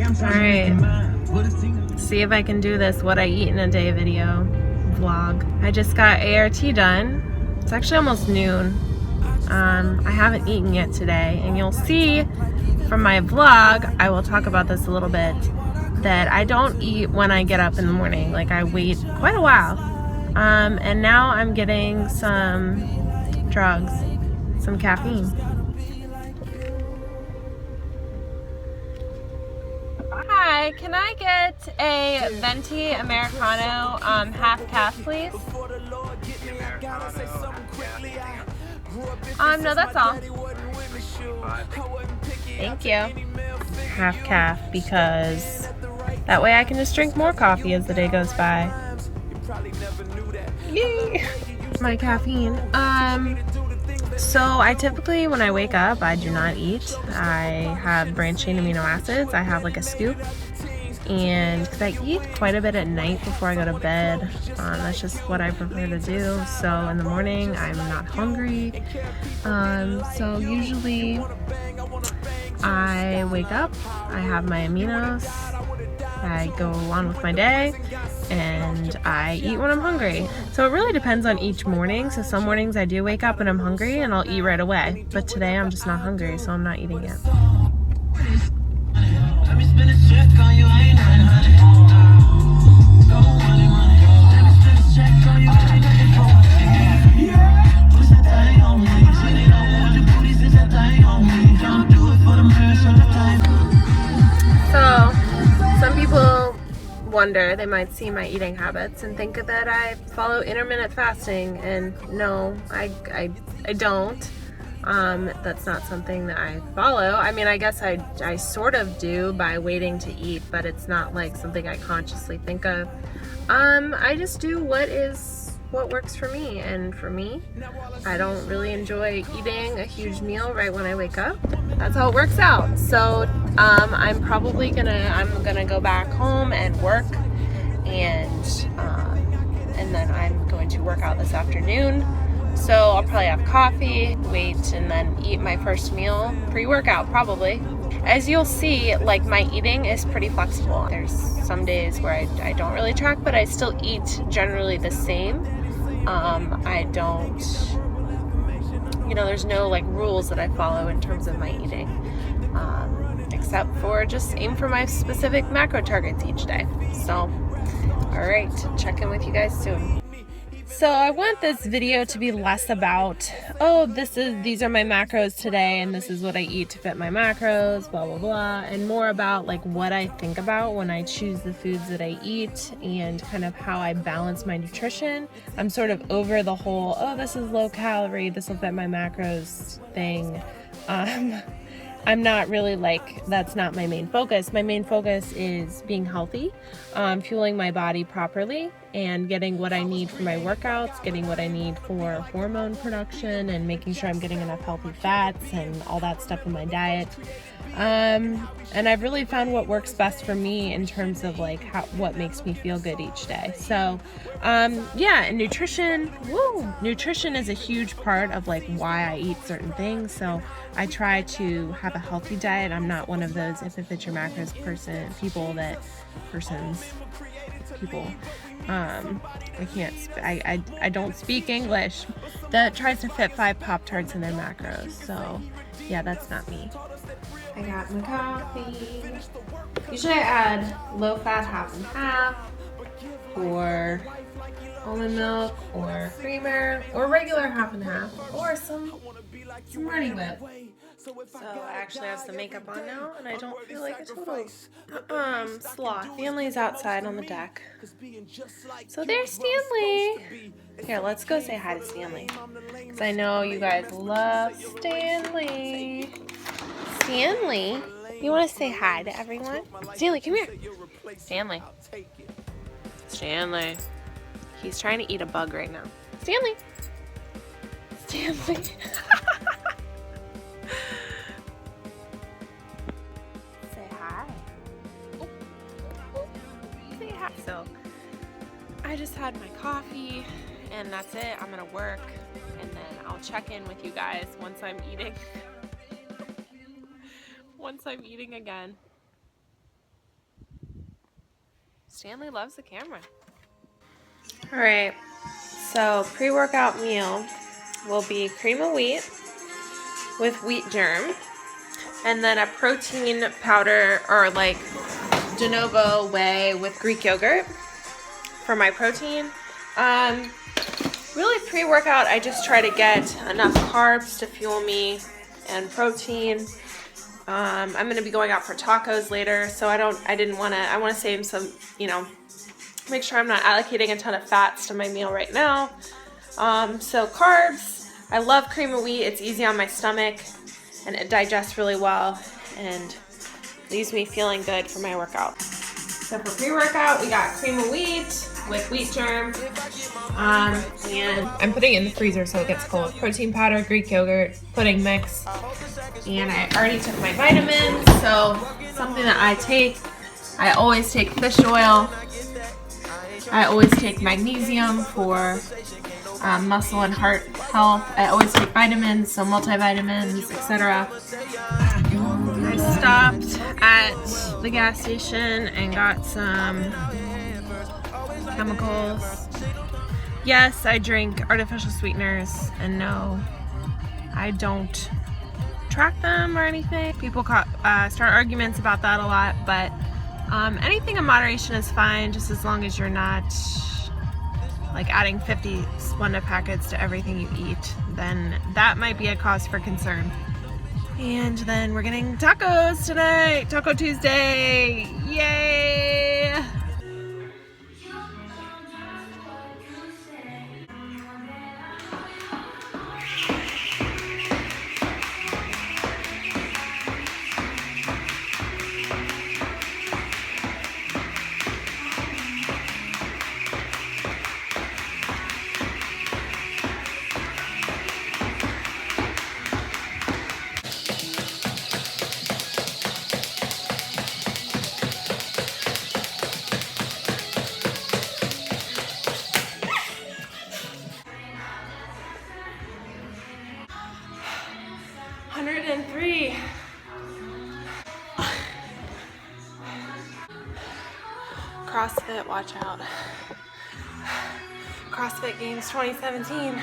Alright, see if I can do this what I eat in a day video vlog. I just got ART done. It's actually almost noon. I haven't eaten yet today, and you'll see from my vlog, I will talk about this a little bit, that I don't eat when I get up in the morning. Like, I wait quite a while. And now I'm getting some drugs, some caffeine. Hi, can I get a venti Americano, half calf, please? No, that's all. Thank you. Half calf, because that way I can just drink more coffee as the day goes by. Yay! My caffeine. So I typically, when I wake up, I do not eat. I have branched chain amino acids. I have like a scoop. And because I eat quite a bit at night before I go to bed, that's just what I prefer to do. So in the morning, I'm not hungry. So usually I wake up, I have my aminos, I go on with my day, and I eat when I'm hungry. So it really depends on each morning. So some mornings I do wake up and I'm hungry and I'll eat right away. But today I'm just not hungry, so I'm not eating yet. So some people wonder, they might see my eating habits and think that I follow intermittent fasting, and no, I don't. That's not something that I follow. I mean, I guess I sort of do by waiting to eat, but it's not like something I consciously think of. I just do what works for me, and for me, I don't really enjoy eating a huge meal right when I wake up. That's how it works out. So I'm probably gonna go back home and work, and then I'm going to work out this afternoon. So I'll probably have coffee, wait, and then eat my first meal pre-workout probably. As you'll see, like, my eating is pretty flexible. There's some days where I don't really track, but I still eat generally the same. I don't, there's no like rules that I follow in terms of my eating, except for just aim for my specific macro targets each day. So, alright, check in with you guys soon. So I want this video to be less about, oh, these are my macros today and this is what I eat to fit my macros, blah, blah, blah, and more about like what I think about when I choose the foods that I eat and kind of how I balance my nutrition. I'm sort of over the whole, oh, this is low calorie, this will fit my macros thing. I'm not really like, that's not my main focus. My main focus is being healthy, fueling my body properly, and getting what I need for my workouts, getting what I need for hormone production, and making sure I'm getting enough healthy fats and all that stuff in my diet. And I've really found what works best for me in terms of like what makes me feel good each day. So, yeah, and nutrition is a huge part of like why I eat certain things. So I try to have a healthy diet. I'm not one of those if it fits your macros people. I don't speak English, that tries to fit 5 Pop-Tarts in their macros. So yeah, that's not me. I got my coffee. Usually I add low fat half and half, or almond milk, or creamer, or regular half and half, or some Runny Whip. So I actually have some makeup on now, and I don't feel like a total sloth. Stanley's outside on the deck. So there's Stanley. Here, let's go say hi to Stanley, because I know you guys love Stanley. Stanley, you want to say hi to everyone? Stanley, come here. Stanley. Stanley. He's trying to eat a bug right now. Stanley. Stanley. Say hi. Say hi. So, I just had my coffee, and that's it. I'm gonna work, and then I'll check in with you guys once I'm eating. Once I'm eating again. Stanley loves the camera. All right, so pre-workout meal will be cream of wheat with wheat germ, and then a protein powder or like de novo whey with Greek yogurt for my protein. Really pre-workout, I just try to get enough carbs to fuel me and protein. I'm gonna be going out for tacos later, so I want to save some, make sure I'm not allocating a ton of fats to my meal right now. So carbs, I love cream of wheat. It's easy on my stomach and it digests really well and leaves me feeling good for my workout. So for pre-workout, we got cream of wheat with wheat germ. And I'm putting it in the freezer so it gets cold. Protein powder, Greek yogurt, pudding mix. And I already took my vitamins, so something that I always take fish oil. I always take magnesium for muscle and heart health. I always take vitamins, so multivitamins, etc. I stopped at the gas station and got some chemicals. Yes, I drink artificial sweeteners, and no, I don't track them or anything. People start arguments about that a lot, but anything in moderation is fine, just as long as you're not like adding 50 Splenda packets to everything you eat. Then that might be a cause for concern. And then we're getting tacos today, Taco Tuesday, yay! Crossfit, watch out. Crossfit Games 2017.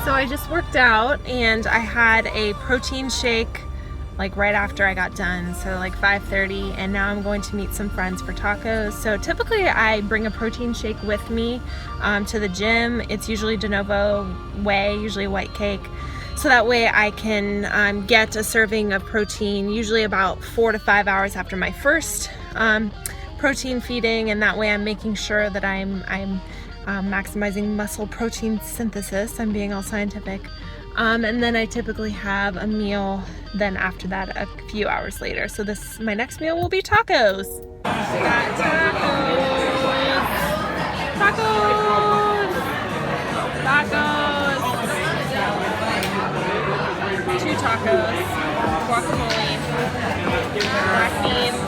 So I just worked out and I had a protein shake like right after I got done, so like 5:30, and now I'm going to meet some friends for tacos. So typically I bring a protein shake with me to the gym. It's usually de novo whey, usually white cake, so that way I can get a serving of protein usually about 4 to 5 hours after my first protein feeding, and that way I'm making sure that I'm maximizing muscle protein synthesis. I'm being all scientific. And then I typically have a meal then after that a few hours later. So my next meal will be tacos. We got tacos. Tacos. Tacos. 2 tacos. Guacamole. Black beans.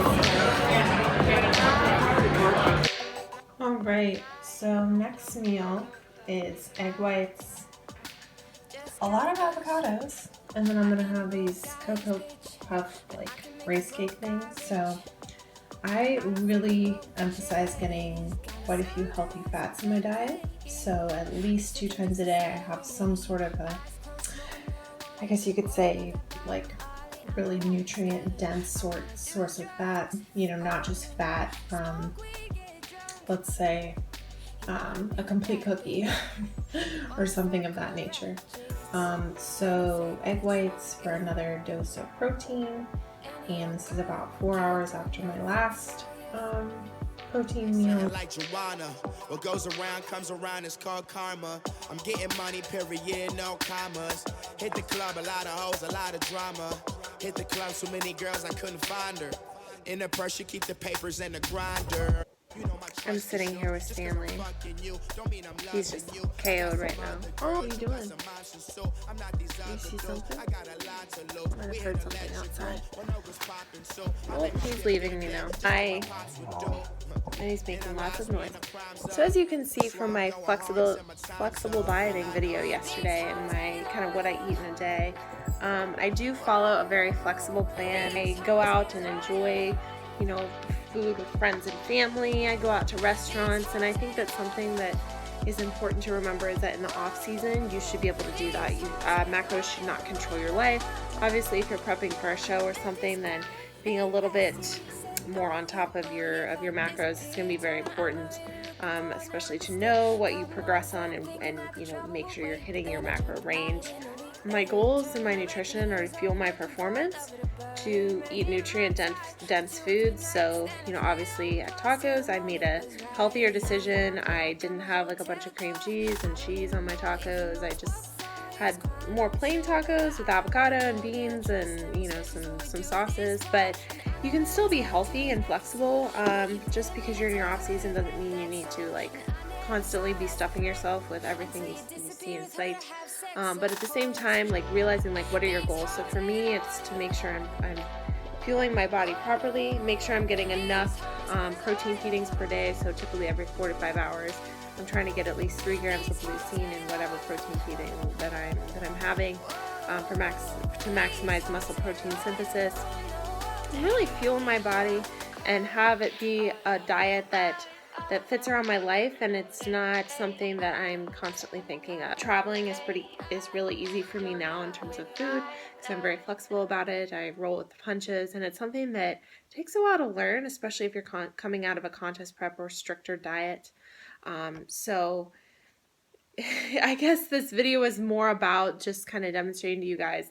All right. So next meal is egg whites, a lot of avocados, and then I'm gonna have these Cocoa Puff like rice cake things. So I really emphasize getting quite a few healthy fats in my diet. So at least 2 times a day I have some sort of a, I guess you could say, like really nutrient dense source of fat, not just fat from, let's say, a complete cookie or something of that nature. So egg whites for another dose of protein, and this is about 4 hours after my last protein meal. Like Joanna, what goes around comes around, it's called karma. I'm getting money, period, no commas. Hit the club, a lot of hoes, a lot of drama. Hit the club, so many girls I couldn't find her. In the purse, you keep the papers and the grinder. I'm sitting here with Stanley. He's just KO'd right now. Oh, what are you doing? You see something? Might have heard something outside. Oh, he's leaving me now. And he's making lots of noise. So as you can see from my flexible dieting video yesterday and my kind of what I eat in a day, I do follow a very flexible plan. I go out and enjoy, food with friends and family. I go out to restaurants, and I think that's something that is important to remember is that in the off season you should be able to do that. Macros should not control your life. Obviously, if you're prepping for a show or something, then being a little bit more on top of your macros is going to be very important, especially to know what you progress on and make sure you're hitting your macro range. My goals in my nutrition are to fuel my performance, to eat nutrient dense foods. So, obviously at tacos, I made a healthier decision. I didn't have like a bunch of cream cheese and cheese on my tacos. I just had more plain tacos with avocado and beans and, some sauces. But you can still be healthy and flexible. Just because you're in your off season doesn't mean you need to constantly be stuffing yourself with everything you see in sight. But at the same time, realizing what are your goals. So for me, it's to make sure I'm fueling my body properly, make sure I'm getting enough protein feedings per day. So typically every 4 to 5 hours, I'm trying to get at least 3 grams of leucine in whatever protein feeding that I'm having to maximize muscle protein synthesis. And really fuel my body and have it be a diet that fits around my life, and it's not something that I'm constantly thinking of. Traveling is really easy for me now in terms of food because I'm very flexible about it. I roll with the punches, and it's something that takes a while to learn, especially if you're coming out of a contest prep or stricter diet. So I guess this video is more about just kind of demonstrating to you guys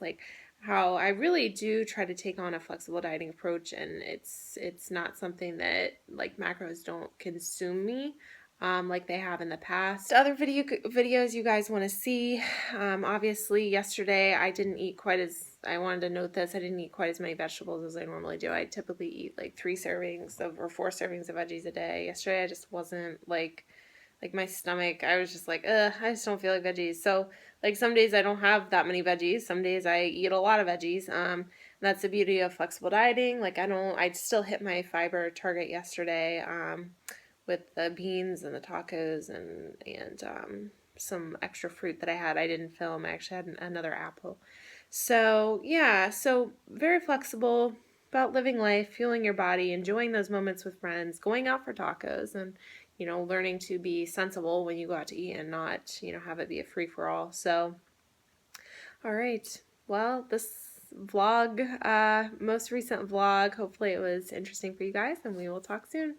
how I really do try to take on a flexible dieting approach, and it's not something that macros don't consume me like they have in the past. Other videos you guys want to see, obviously yesterday I didn't eat I wanted to note this, I didn't eat quite as many vegetables as I normally do. I typically eat 3 servings or 4 servings of veggies a day. Yesterday I just wasn't my stomach, I was just I just don't feel like veggies. So some days I don't have that many veggies. Some days I eat a lot of veggies. And that's the beauty of flexible dieting. I still hit my fiber target yesterday with the beans and the tacos and some extra fruit that I had. I didn't film. I actually had another apple. So yeah, so very flexible about living life, fueling your body, enjoying those moments with friends, going out for tacos, and learning to be sensible when you go out to eat and not, have it be a free-for-all. So, all right. Well, this vlog, most recent vlog, hopefully it was interesting for you guys, and we will talk soon.